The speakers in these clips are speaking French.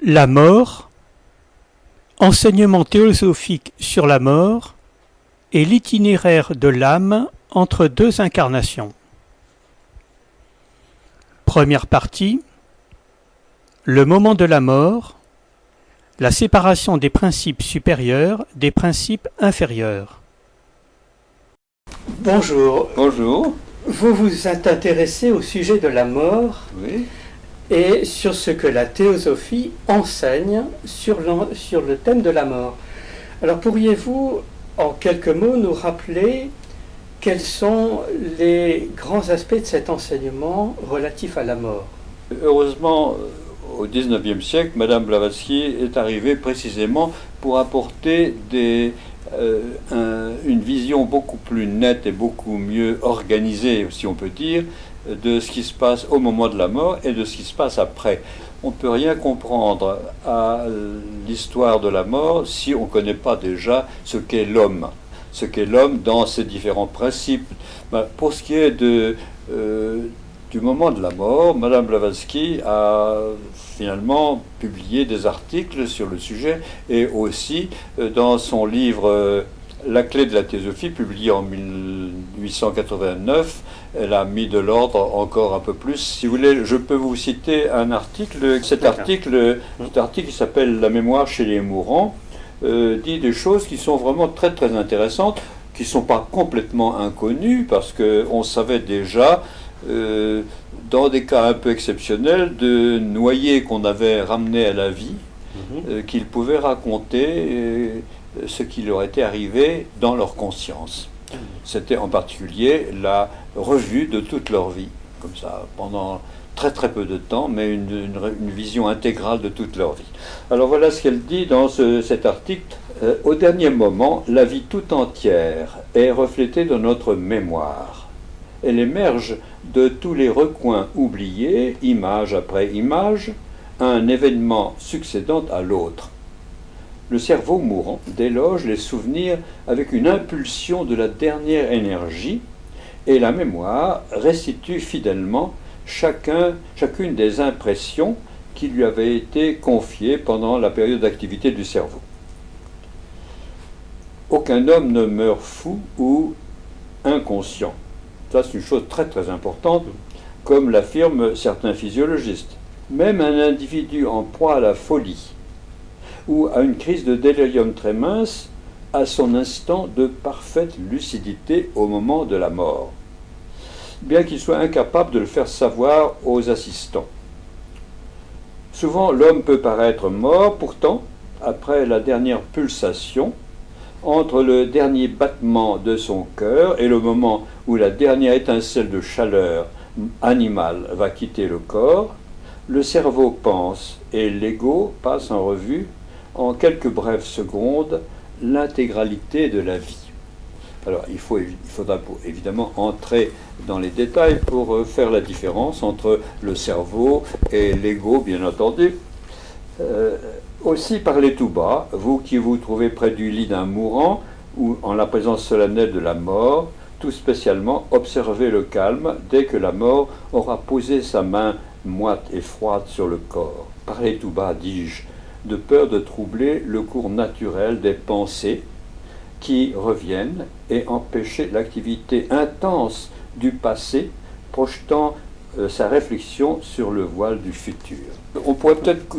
La mort, enseignement théosophique sur la mort et l'itinéraire de l'âme entre deux incarnations. Première partie, le moment de la mort, la séparation des principes supérieurs des principes inférieurs. Bonjour. Bonjour. Vous vous êtes intéressé au sujet de la mort. Oui. Et sur ce que la théosophie enseigne sur le thème de la mort. Alors pourriez-vous, en quelques mots, nous rappeler quels sont les grands aspects de cet enseignement relatif à la mort? Heureusement, au XIXe siècle, Madame Blavatsky est arrivée précisément pour apporter une vision beaucoup plus nette et beaucoup mieux organisée, si on peut dire, de ce qui se passe au moment de la mort et de ce qui se passe après. On ne peut rien comprendre à l'histoire de la mort si on ne connaît pas déjà ce qu'est l'homme dans ses différents principes. Pour ce qui est du moment de la mort, Madame Blavatsky a finalement publié des articles sur le sujet et aussi dans son livre La clé de la théosophie, publié en 1889, elle a mis de l'ordre encore un peu plus. Si vous voulez, je peux vous citer un article. Cet article qui s'appelle « La mémoire chez les mourants », dit des choses qui sont vraiment très très intéressantes, qui ne sont pas complètement inconnues, parce qu'on savait déjà, dans des cas un peu exceptionnels, de noyés qu'on avait ramenés à la vie, qu'ils pouvaient raconter ce qui leur était arrivé dans leur conscience. C'était en particulier la revue de toute leur vie, comme ça, pendant très très peu de temps, mais une vision intégrale de toute leur vie. Alors voilà ce qu'elle dit dans cet article. Au dernier moment, la vie tout entière est reflétée dans notre mémoire. Elle émerge de tous les recoins oubliés, image après image, un événement succédant à l'autre. Le cerveau mourant déloge les souvenirs avec une impulsion de la dernière énergie et la mémoire restitue fidèlement chacune des impressions qui lui avaient été confiées pendant la période d'activité du cerveau. Aucun homme ne meurt fou ou inconscient. Ça, c'est une chose très très importante, comme l'affirment certains physiologistes. Même un individu en proie à la folie ou à une crise de délirium très mince a son instant de parfaite lucidité au moment de la mort, bien qu'il soit incapable de le faire savoir aux assistants. Souvent, l'homme peut paraître mort, pourtant, après la dernière pulsation, entre le dernier battement de son cœur et le moment où la dernière étincelle de chaleur animale va quitter le corps, le cerveau pense et l'ego passe en revue en quelques brèves secondes l'intégralité de la vie. Alors il faudra évidemment entrer dans les détails pour faire la différence entre le cerveau et l'ego, bien entendu. Aussi parlez tout bas, vous qui vous trouvez près du lit d'un mourant ou en la présence solennelle de la mort, tout spécialement observez le calme dès que la mort aura posé sa main moite et froide sur le corps. Parlez tout bas, dis-je, de peur de troubler le cours naturel des pensées qui reviennent et empêcher l'activité intense du passé, projetant sa réflexion sur le voile du futur. On pourrait peut-être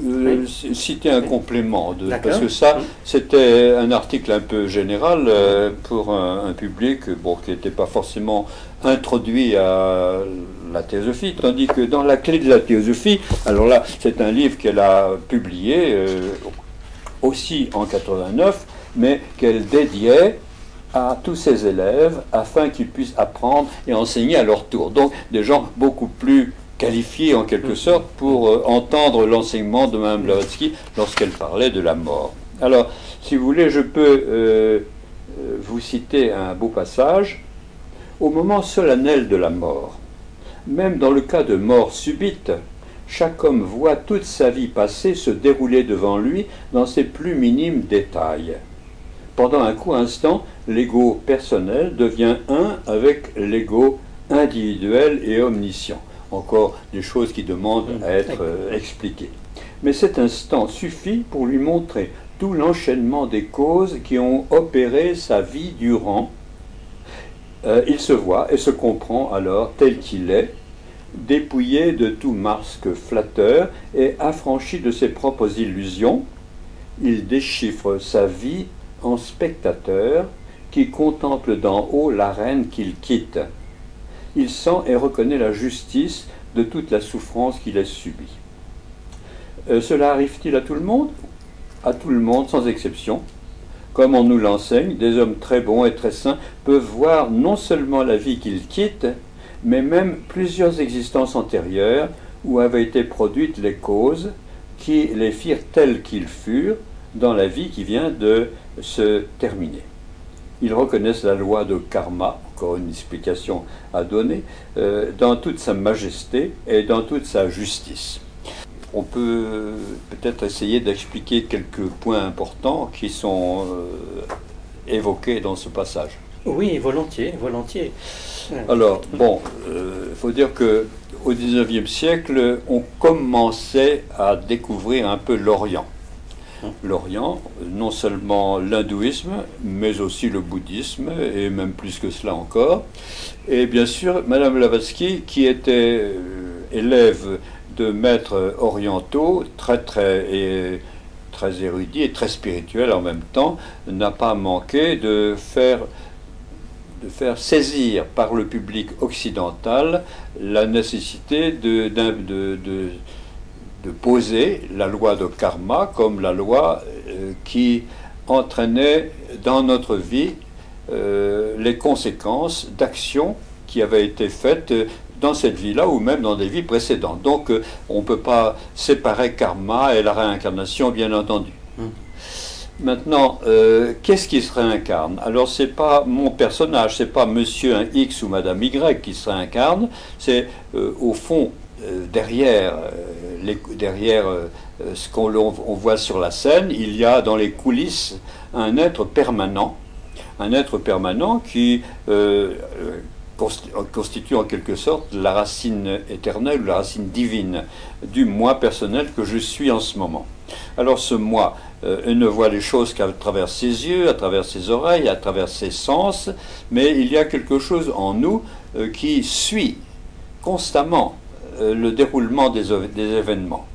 citer un complément, parce que ça, c'était un article un peu général pour un public qui n'était pas forcément introduit à la théosophie, tandis que dans La clé de la théosophie, alors là, c'est un livre qu'elle a publié aussi en 89, mais qu'elle dédiait à tous ses élèves afin qu'ils puissent apprendre et enseigner à leur tour. Donc des gens beaucoup plus qualifiés en quelque sorte pour entendre l'enseignement de Mme Blavatsky lorsqu'elle parlait de la mort. Alors, si vous voulez, je peux vous citer un beau passage. Au moment solennel de la mort, même dans le cas de mort subite, chaque homme voit toute sa vie passée se dérouler devant lui dans ses plus minimes détails. Pendant un court instant, l'ego personnel devient un avec l'ego individuel et omniscient. Encore des choses qui demandent à être expliquées. Mais cet instant suffit pour lui montrer tout l'enchaînement des causes qui ont opéré sa vie durant. Il se voit et se comprend alors tel qu'il est, dépouillé de tout masque flatteur et affranchi de ses propres illusions. Il déchiffre sa vie en spectateur qui contemple d'en haut l'arène qu'il quitte. Il sent et reconnaît la justice de toute la souffrance qu'il a subie. Cela arrive-t-il à tout le monde? À tout le monde, sans exception. Comme on nous l'enseigne, des hommes très bons et très saints peuvent voir non seulement la vie qu'ils quittent, mais même plusieurs existences antérieures où avaient été produites les causes qui les firent tels qu'ils furent dans la vie qui vient de se terminer. Ils reconnaissent la loi de karma, encore une explication à donner, dans toute sa majesté et dans toute sa justice. On peut peut-être essayer d'expliquer quelques points importants qui sont évoqués dans ce passage. Oui, volontiers, volontiers. Alors, bon, faut dire qu'au XIXe siècle, on commençait à découvrir un peu l'Orient. L'Orient, non seulement l'hindouisme, mais aussi le bouddhisme, et même plus que cela encore. Et bien sûr, Madame Blavatsky, qui était élève de maîtres orientaux, très érudits et très spirituels en même temps, n'a pas manqué de faire saisir par le public occidental la nécessité de poser la loi de karma comme la loi qui entraînait dans notre vie les conséquences d'actions qui avaient été faites dans cette vie-là ou même dans des vies précédentes. Donc on ne peut pas séparer karma et la réincarnation, bien entendu. Maintenant, qu'est-ce qui se réincarne? Alors, c'est pas mon personnage, c'est pas monsieur un X ou madame Y qui se réincarne, c'est au fond, derrière ce qu'on voit sur la scène, il y a dans les coulisses un être permanent qui constitue en quelque sorte la racine éternelle ou la racine divine du moi personnel que je suis en ce moment. Alors ce moi, il ne voit les choses qu'à travers ses yeux, à travers ses oreilles, à travers ses sens, mais il y a quelque chose en nous qui suit constamment le déroulement des événements.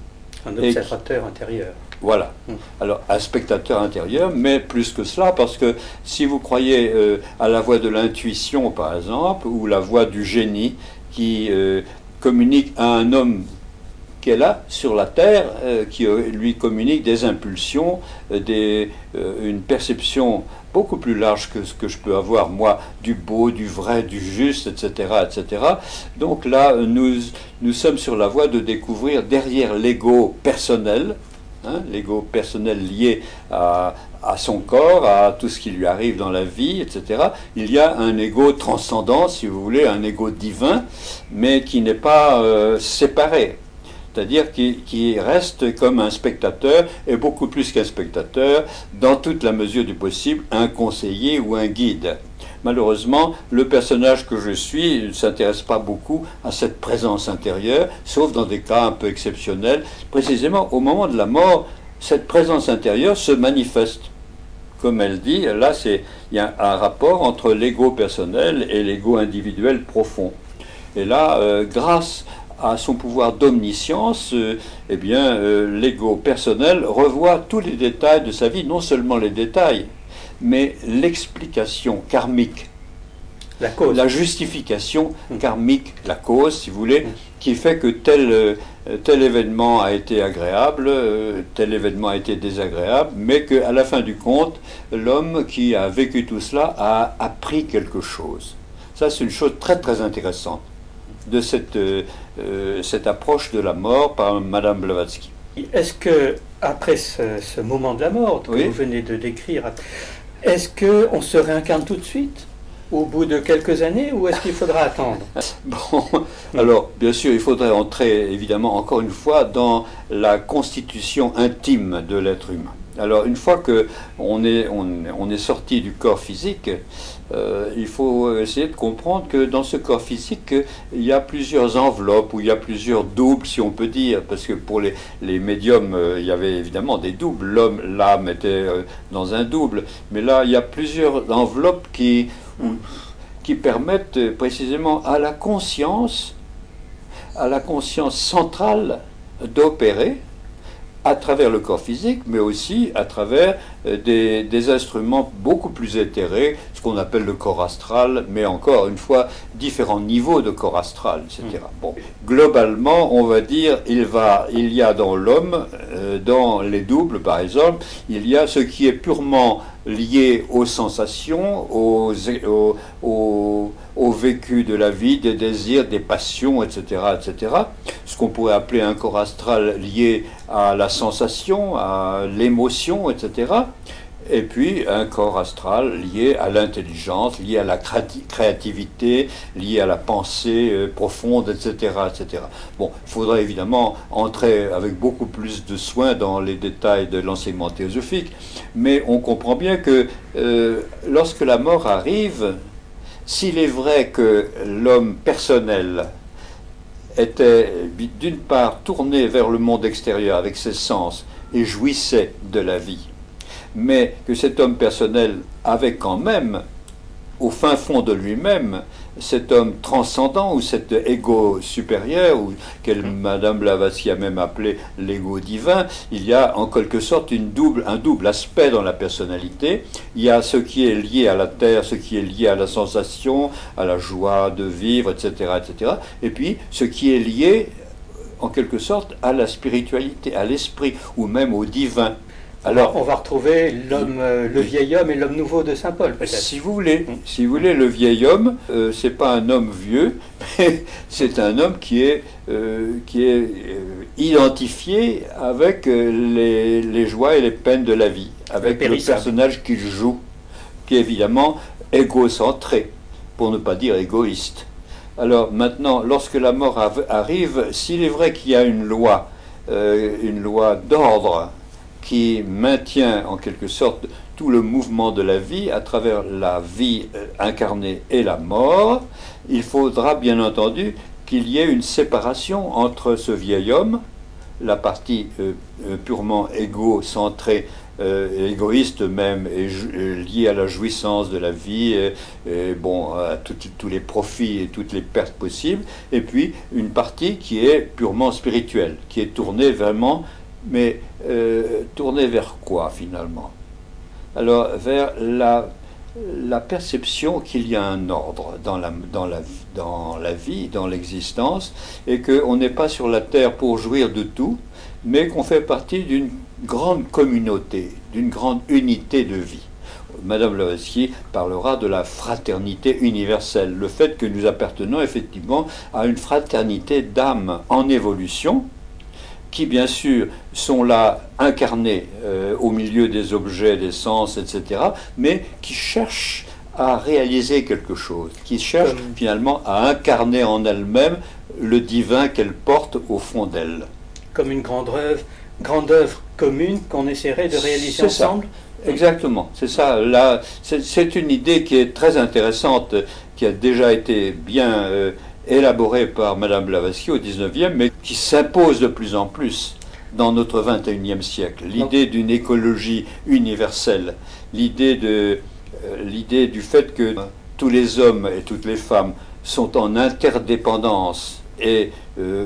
Un observateur intérieur. Voilà. Alors, un spectateur intérieur, mais plus que cela, parce que si vous croyez à la voix de l'intuition, par exemple, ou la voix du génie qui communique à un homme qui est là, sur la terre, qui lui communique des impulsions, une perception beaucoup plus large que ce que je peux avoir, moi, du beau, du vrai, du juste, etc., etc. Donc là, nous sommes sur la voie de découvrir derrière l'ego personnel, l'ego personnel lié à son corps, à tout ce qui lui arrive dans la vie, etc. Il y a un ego transcendant, si vous voulez, un ego divin, mais qui n'est pas séparé. C'est-à-dire qui reste comme un spectateur, et beaucoup plus qu'un spectateur, dans toute la mesure du possible, un conseiller ou un guide. Malheureusement, le personnage que je suis ne s'intéresse pas beaucoup à cette présence intérieure, sauf dans des cas un peu exceptionnels. Précisément, au moment de la mort, cette présence intérieure se manifeste. Comme elle dit, là, il y a un rapport entre l'ego personnel et l'ego individuel profond. Et là, grâce à son pouvoir d'omniscience, l'ego personnel revoit tous les détails de sa vie, non seulement les détails, mais l'explication karmique, la cause, la justification karmique, la cause, si vous voulez, qui fait que tel événement a été agréable, tel événement a été désagréable, mais qu'à la fin du compte, l'homme qui a vécu tout cela a appris quelque chose. Ça, c'est une chose très très intéressante de cette approche de la mort par Madame Blavatsky. Est-ce que, après ce moment de la mort que vous venez de décrire, est-ce qu'on se réincarne tout de suite, au bout de quelques années, ou est-ce qu'il faudra attendre? Bon, alors, bien sûr, il faudrait entrer, évidemment, encore une fois, dans la constitution intime de l'être humain. Alors une fois que on est sorti du corps physique, il faut essayer de comprendre que dans ce corps physique, il y a plusieurs enveloppes, ou il y a plusieurs doubles, si on peut dire, parce que pour les médiums, il y avait évidemment des doubles. L'âme était dans un double, mais là, il y a plusieurs enveloppes qui permettent précisément à la conscience centrale d'opérer à travers le corps physique, mais aussi à travers des instruments beaucoup plus éthérés, ce qu'on appelle le corps astral, mais encore une fois, différents niveaux de corps astral, etc. Bon, globalement, on va dire, il y a dans l'homme, dans les doubles par exemple, il y a ce qui est purement lié aux sensations, au vécu de la vie, des désirs, des passions, etc., etc. Ce qu'on pourrait appeler un corps astral lié à la sensation, à l'émotion, etc. Et puis un corps astral lié à l'intelligence, lié à la créativité, lié à la pensée profonde, etc., etc. Bon, il faudrait évidemment entrer avec beaucoup plus de soin dans les détails de l'enseignement théosophique, mais on comprend bien que lorsque la mort arrive, s'il est vrai que l'homme personnel était d'une part tourné vers le monde extérieur avec ses sens et jouissait de la vie, mais que cet homme personnel avait quand même, au fin fond de lui-même, cet homme transcendant ou cet ego supérieur, ou que Madame Blavatsky a même appelé l'ego divin. Il y a en quelque sorte un double aspect dans la personnalité. Il y a ce qui est lié à la terre, ce qui est lié à la sensation, à la joie de vivre, etc., etc. Et puis ce qui est lié en quelque sorte à la spiritualité, à l'esprit, ou même au divin. Alors, on va retrouver l'homme, le vieil homme et l'homme nouveau de saint Paul, peut-être. Si vous voulez, le vieil homme, c'est pas un homme vieux, mais c'est un homme qui est identifié avec les joies et les peines de la vie, avec le personnage qu'il joue, qui est évidemment égocentré, pour ne pas dire égoïste. Alors maintenant, lorsque la mort arrive, s'il est vrai qu'il y a une loi d'ordre, qui maintient en quelque sorte tout le mouvement de la vie à travers la vie incarnée et la mort, il faudra bien entendu qu'il y ait une séparation entre ce vieil homme, la partie purement égocentrée, égoïste même, et liée à la jouissance de la vie, bon, à tous les profits et toutes les pertes possibles, et puis une partie qui est purement spirituelle, qui est tournée vraiment. Mais tourner vers quoi finalement? Alors vers la perception qu'il y a un ordre dans la vie, dans l'existence, et qu'on n'est pas sur la terre pour jouir de tout, mais qu'on fait partie d'une grande communauté, d'une grande unité de vie. Madame Blavatsky parlera de la fraternité universelle, le fait que nous appartenons effectivement à une fraternité d'âmes en évolution, qui bien sûr sont là incarnés au milieu des objets, des sens, etc., mais qui cherchent à réaliser quelque chose, qui cherchent finalement à incarner en elles-mêmes le divin qu'elles portent au fond d'elles. Comme une grande œuvre commune qu'on essaierait de réaliser ensemble. Exactement, c'est ça. Là, c'est une idée qui est très intéressante, qui a déjà été bien élaborée par Madame Blavatsky au XIXe, mais qui s'impose de plus en plus dans notre XXIe siècle. L'idée d'une écologie universelle, l'idée du fait que tous les hommes et toutes les femmes sont en interdépendance et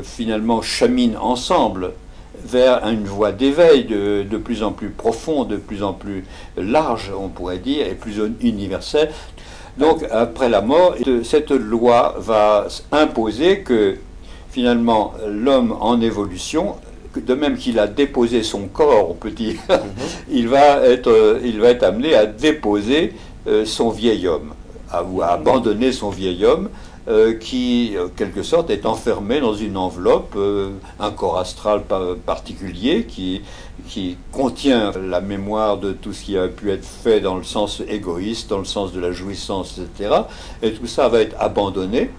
finalement cheminent ensemble vers une voie d'éveil de plus en plus profonde, de plus en plus large, on pourrait dire, et plus universelle. Donc, après la mort, cette loi va imposer que, finalement, l'homme en évolution, de même qu'il a déposé son corps, on peut dire, il va être amené à déposer son vieil homme, ou à abandonner son vieil homme, qui, en quelque sorte, est enfermé dans une enveloppe, un corps astral particulier, qui contient la mémoire de tout ce qui a pu être fait dans le sens égoïste, dans le sens de la jouissance, etc. Et tout ça va être abandonné.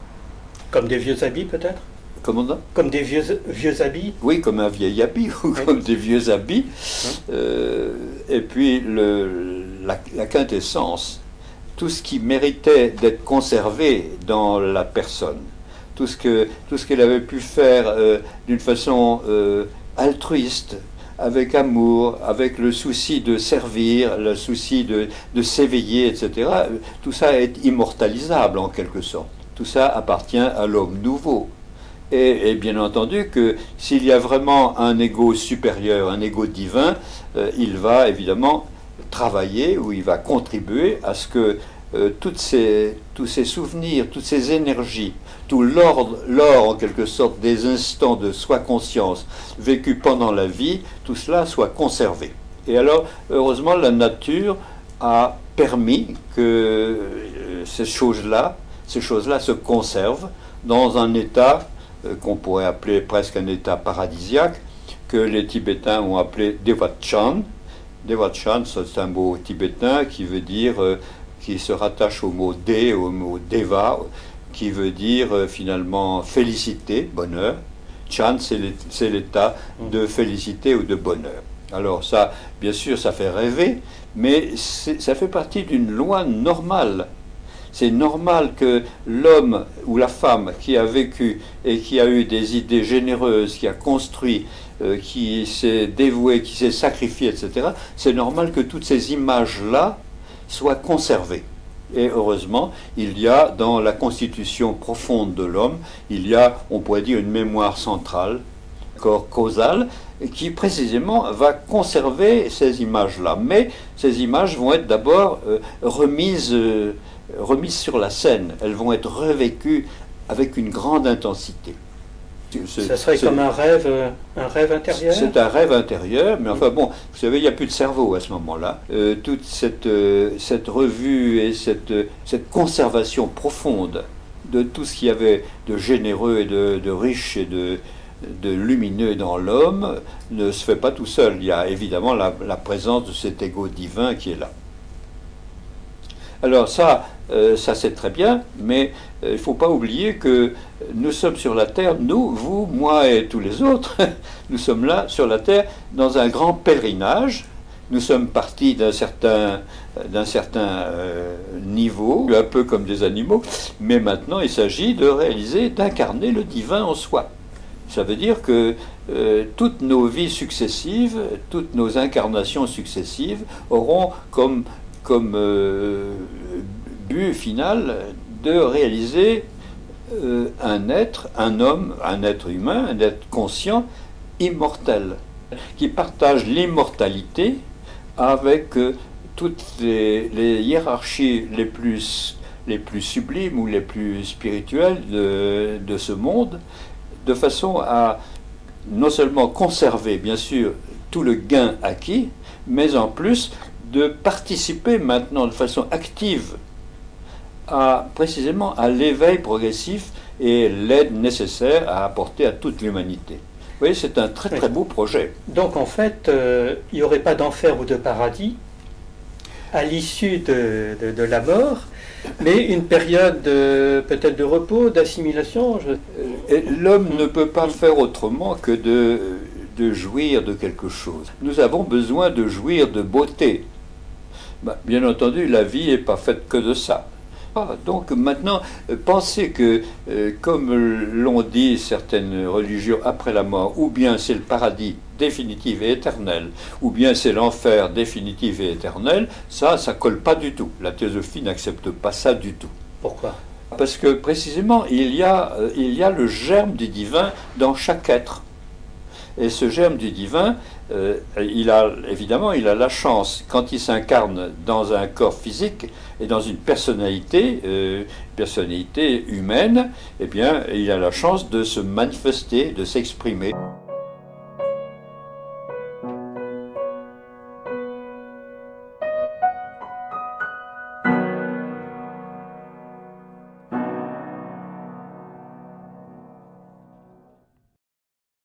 Comme des vieux habits, peut-être? Comment ça? Comme des vieux habits? Oui, comme un vieil habit ou Oui. comme des vieux habits. Hein. Et puis la quintessence, tout ce qui méritait d'être conservé dans la personne, tout ce qu'elle avait pu faire d'une façon altruiste, avec amour, avec le souci de servir, le souci de s'éveiller, etc. Tout ça est immortalisable en quelque sorte. Tout ça appartient à l'homme nouveau. Et bien entendu que s'il y a vraiment un ego supérieur, un ego divin, il va évidemment travailler ou il va contribuer à ce que tous ces souvenirs, toutes ces énergies, tout l'or en quelque sorte des instants de soi-conscience vécus pendant la vie, tout cela soit conservé. Et alors, heureusement, la nature a permis que ces choses-là se conservent dans un état qu'on pourrait appeler presque un état paradisiaque, que les Tibétains ont appelé Devachan. Devachan, c'est un mot tibétain qui veut dire, qui se rattache au mot De, au mot Deva, qui veut dire finalement félicité, bonheur. Chan, c'est l'état de félicité ou de bonheur. Alors ça, bien sûr, ça fait rêver, mais ça fait partie d'une loi normale. C'est normal que l'homme ou la femme qui a vécu et qui a eu des idées généreuses, qui a construit, qui s'est dévoué, qui s'est sacrifié, etc., c'est normal que toutes ces images-là soient conservées. Et heureusement, il y a dans la constitution profonde de l'homme, il y a, on pourrait dire, une mémoire centrale, corps causal, qui précisément va conserver ces images-là. Mais ces images vont être d'abord remises sur la scène, elles vont être revécues avec une grande intensité. Ça serait comme un rêve intérieur? C'est un rêve intérieur, mais enfin bon, vous savez, il n'y a plus de cerveau à ce moment-là. Toute cette revue et cette conservation profonde de tout ce qu'il y avait de généreux et de riche et de lumineux dans l'homme ne se fait pas tout seul. Il y a évidemment la présence de cet ego divin qui est là. Alors ça c'est très bien, mais il ne faut pas oublier que nous sommes sur la Terre, nous, vous, moi et tous les autres, nous sommes là sur la Terre dans un grand pèlerinage. Nous sommes partis d'un certain niveau, un peu comme des animaux, mais maintenant il s'agit de réaliser, d'incarner le divin en soi. Ça veut dire que toutes nos vies successives, toutes nos incarnations successives auront comme but final de réaliser un être, un homme, un être humain, un être conscient, immortel, qui partage l'immortalité avec toutes les hiérarchies les plus sublimes ou les plus spirituelles de ce monde, de façon à non seulement conserver, bien sûr, tout le gain acquis, mais en plus de participer maintenant de façon active précisément à l'éveil progressif et l'aide nécessaire à apporter à toute l'humanité. Vous voyez, c'est un très très beau projet. Donc en fait, il n'y aurait pas d'enfer ou de paradis à l'issue de la mort, mais une période peut-être de repos, d'assimilation. L'homme ne peut pas faire autrement que de jouir de quelque chose. Nous avons besoin de jouir de beauté. Bien entendu, la vie n'est pas faite que de ça. Donc maintenant, pensez que, comme l'ont dit certaines religions après la mort, ou bien c'est le paradis définitif et éternel, ou bien c'est l'enfer définitif et éternel, ça colle pas du tout. La théosophie n'accepte pas ça du tout. Pourquoi? Parce que précisément, il y a le germe du divin dans chaque être. Et ce germe du divin, il a la chance, quand il s'incarne dans un corps physique et dans une personnalité humaine, eh bien, il a la chance de se manifester, de s'exprimer.